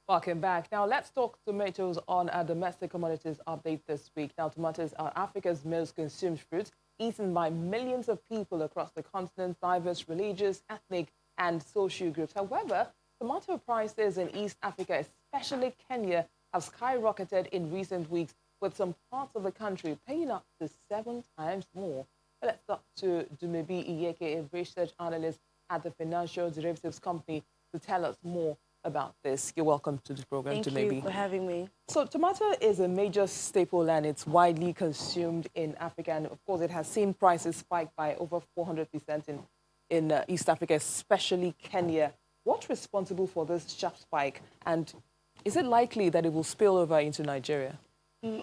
Welcome back. Now, let's talk tomatoes on our domestic commodities update this week. Now, tomatoes are Africa's most consumed fruit, eaten by millions of people across the continent, diverse religious, ethnic, and social groups. However, tomato prices in East Africa, especially Kenya, have skyrocketed in recent weeks, with some parts of the country paying up to 7 times more. Let's talk to Dumebi Iyeke, a research analyst at the Financial Derivatives Company, to tell us more about this. You're welcome to the program. Thank you for having me. So tomato is a major staple and it's widely consumed in Africa. And of course, it has seen prices spike by over 400% in East Africa, especially Kenya. What's responsible for this sharp spike? And is it likely that it will spill over into Nigeria?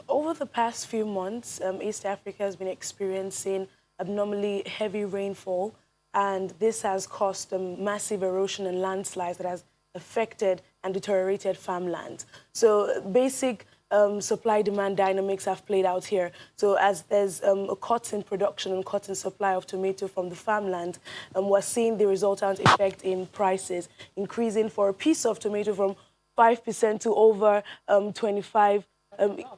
Over the past few months, East Africa has been experiencing abnormally heavy rainfall, and this has caused massive erosion and landslides that has affected and deteriorated farmland. So basic supply-demand dynamics have played out here. So as there's a cut in production and cut in supply of tomato from the farmland, we're seeing the resultant effect in prices, increasing for a piece of tomato from 5% to over 25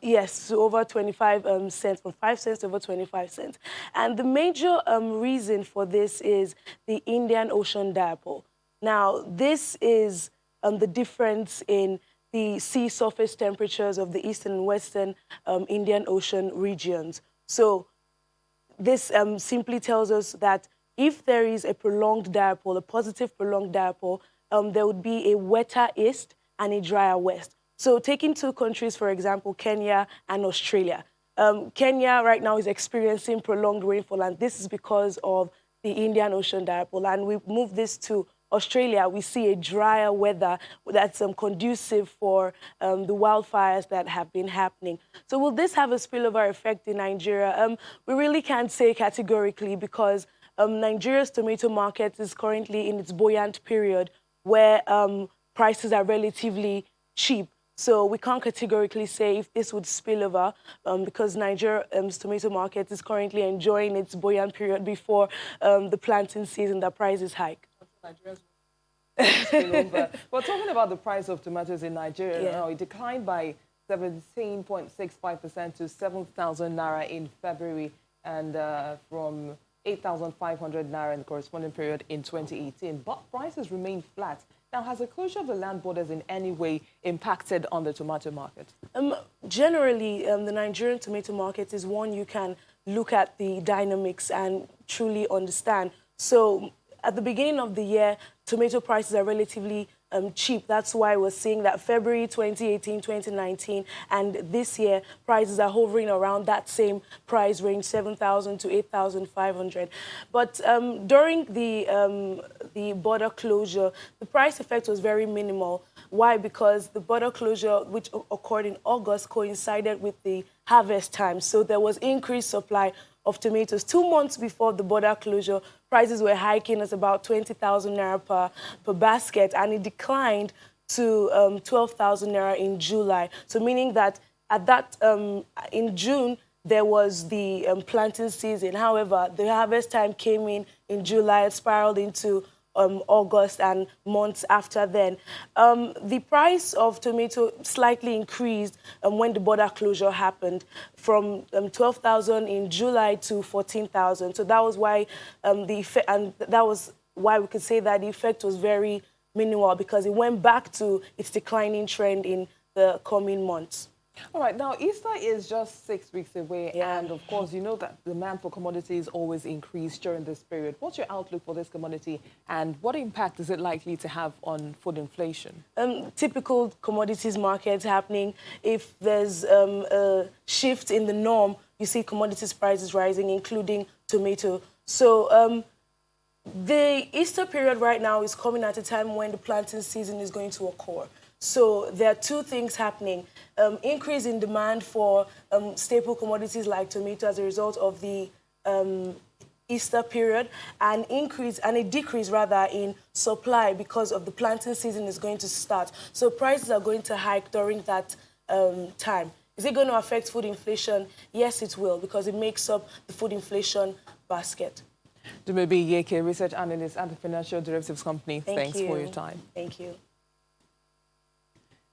yes, so over 25 cents, from 5 cents to over 25 cents. And the major reason for this is the Indian Ocean dipole. Now, this is the difference in the sea surface temperatures of the eastern and western Indian Ocean regions. So this simply tells us that if there is a prolonged dipole, a positive prolonged dipole, there would be a wetter east and a drier west. So taking two countries, for example, Kenya and Australia. Kenya right now is experiencing prolonged rainfall, and this is because of the Indian Ocean dipole. And we move this to Australia, we see a drier weather that's conducive for the wildfires that have been happening. So will this have a spillover effect in Nigeria? We really can't say categorically because Nigeria's tomato market is currently in its buoyant period where prices are relatively cheap. So we can't categorically say if this would spill over because Nigeria's tomato market is currently enjoying its buoyant period before the planting season, the prices hike. Well, talking about the price of tomatoes in Nigeria, Yeah. it declined by 17.65% to 7,000 naira in February and from 8,500 naira in the corresponding period in 2018. But prices remain flat. Now, has the closure of the land borders in any way impacted on the tomato market? Generally, the Nigerian tomato market is one you can look at the dynamics and truly understand. So at the beginning of the year, tomato prices are relatively cheap. That's why we're seeing that February 2018, 2019, and this year, prices are hovering around that same price range, 7,000 to 8,500. But during the border closure, the price effect was very minimal. Why? Because the border closure, which occurred in August, coincided with the harvest time. So there was increased supply of tomatoes. 2 months before the border closure, prices were hiking at about 20,000 naira per basket, and it declined to 12,000 naira in July. So meaning that at that, in June, there was the planting season. However, the harvest time came in July, it spiraled into August and months after then. The price of tomato slightly increased when the border closure happened from 12,000 in July to 14,000. So that was why the effect, and that was why we could say that the effect was very minimal because it went back to its declining trend in the coming months. All right, now Easter is just 6 weeks away, Yeah. and of course, you know that demand for commodities always increase during this period. What's your outlook for this commodity, and what impact is it likely to have on food inflation? Typical commodities markets happening. If there's a shift in the norm, you see commodities prices rising, including tomato. So the Easter period right now is coming at a time when the planting season is going to occur. So there are two things happening. Increase in demand for staple commodities like tomato as a result of the Easter period, and a decrease rather in supply because of the planting season is going to start. So prices are going to hike during that time. Is it going to affect food inflation? Yes, it will, because it makes up the food inflation basket. Dumebi Iyeke, research analyst at the Financial Derivatives Company. Thanks for your time. Thank you.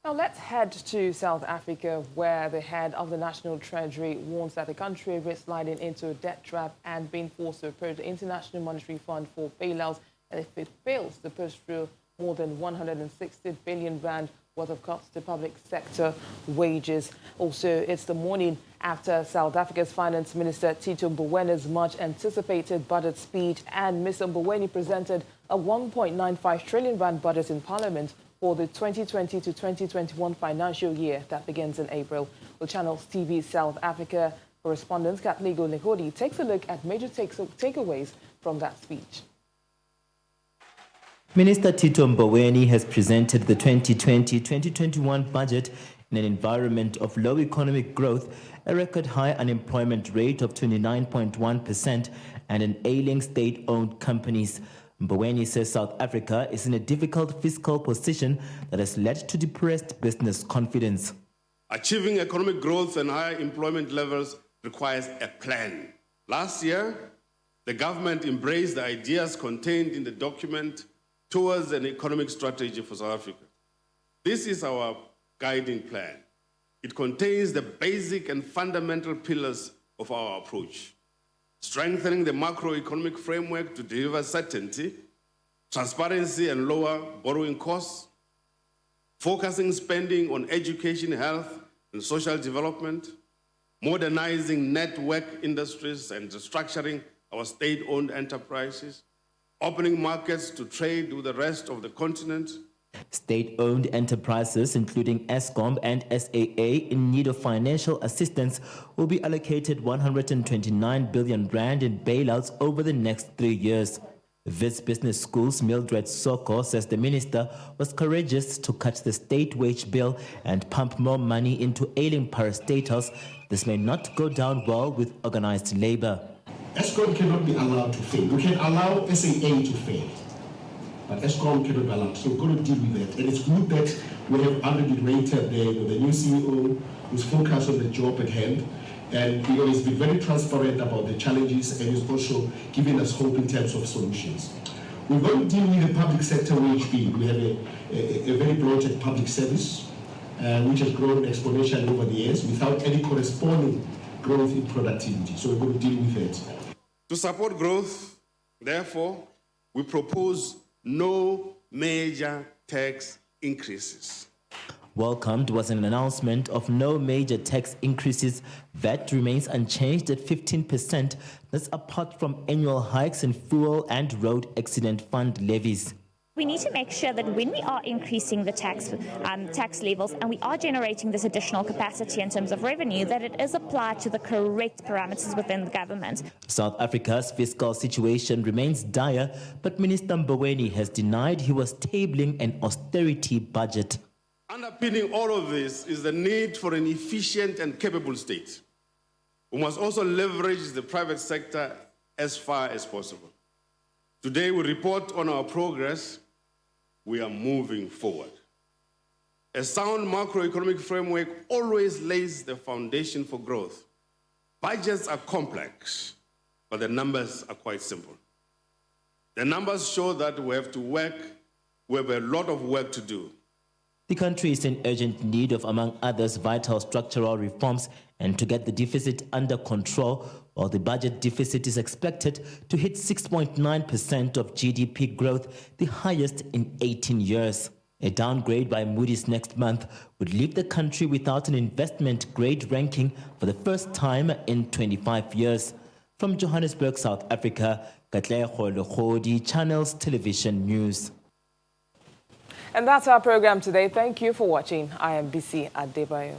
Now let's head to South Africa, where the head of the National Treasury warns that the country risks sliding into a debt trap and being forced to approach the International Monetary Fund for bailouts, and if it fails to push through more than 160 billion rand worth of cuts to public sector wages. Also, it's the morning after South Africa's Finance Minister Tito Mbowene's much-anticipated budget speech, and Mr. Mboweni presented a 1.95 trillion rand budget in Parliament for the 2020 to 2021 financial year that begins in April. Well, Channels TV South Africa correspondent Katlego Lekodi takes a look at major takeaways from that speech. Minister Tito Mboweni has presented the 2020-2021 budget in an environment of low economic growth, a record high unemployment rate of 29.1%, and an ailing state-owned companies. Mboweni says South Africa is in a difficult fiscal position that has led to depressed business confidence. Achieving economic growth and higher employment levels requires a plan. Last year, the government embraced the ideas contained in the document towards an economic strategy for South Africa. This is our guiding plan. It contains the basic and fundamental pillars of our approach: strengthening the macroeconomic framework to deliver certainty, transparency and lower borrowing costs, focusing spending on education, health and social development, modernizing network industries and restructuring our state-owned enterprises, opening markets to trade with the rest of the continent. State-owned enterprises, including Eskom and SAA, in need of financial assistance, will be allocated 129 billion rand in bailouts over the next 3 years. Wits Business School's Mildred Soko says the minister was courageous to cut the state wage bill and pump more money into ailing parastatals. This may not go down well with organized labor. Eskom cannot be allowed to fail. We can allow SAA to fail, but Eskom cannot be allowed. So we're going to deal with that. And it's good that we have already rated the new CEO who's focused on the job at hand. And he's been very transparent about the challenges, and he's also giving us hope in terms of solutions. We're going to deal with the public sector wage bill. We have a very bloated public service, which has grown exponentially over the years without any corresponding growth in productivity. So we're going to deal with that. To support growth, therefore, we propose no major tax increases. Welcomed was an announcement of no major tax increases. VAT remains unchanged at 15%. That's apart from annual hikes in fuel and road accident fund levies. We need to make sure that when we are increasing the tax levels and we are generating this additional capacity in terms of revenue, that it is applied to the correct parameters within the government. South Africa's fiscal situation remains dire, but Minister Mboweni has denied he was tabling an austerity budget. Underpinning all of this is the need for an efficient and capable state. We must also leverage the private sector as far as possible. Today we report on our progress. We are moving forward. A sound macroeconomic framework always lays the foundation for growth. Budgets are complex, but the numbers are quite simple. The numbers show that we have a lot of work to do. The country is in urgent need of, among others, vital structural reforms and to get the deficit under control, while the budget deficit is expected to hit 6.9% of GDP growth, the highest in 18 years. A downgrade by Moody's next month would leave the country without an investment grade ranking for the first time in 25 years. From Johannesburg, South Africa, Katlego Lekodi, Channels Television News. And that's our program today. Thank you for watching. I am BC Adebayo.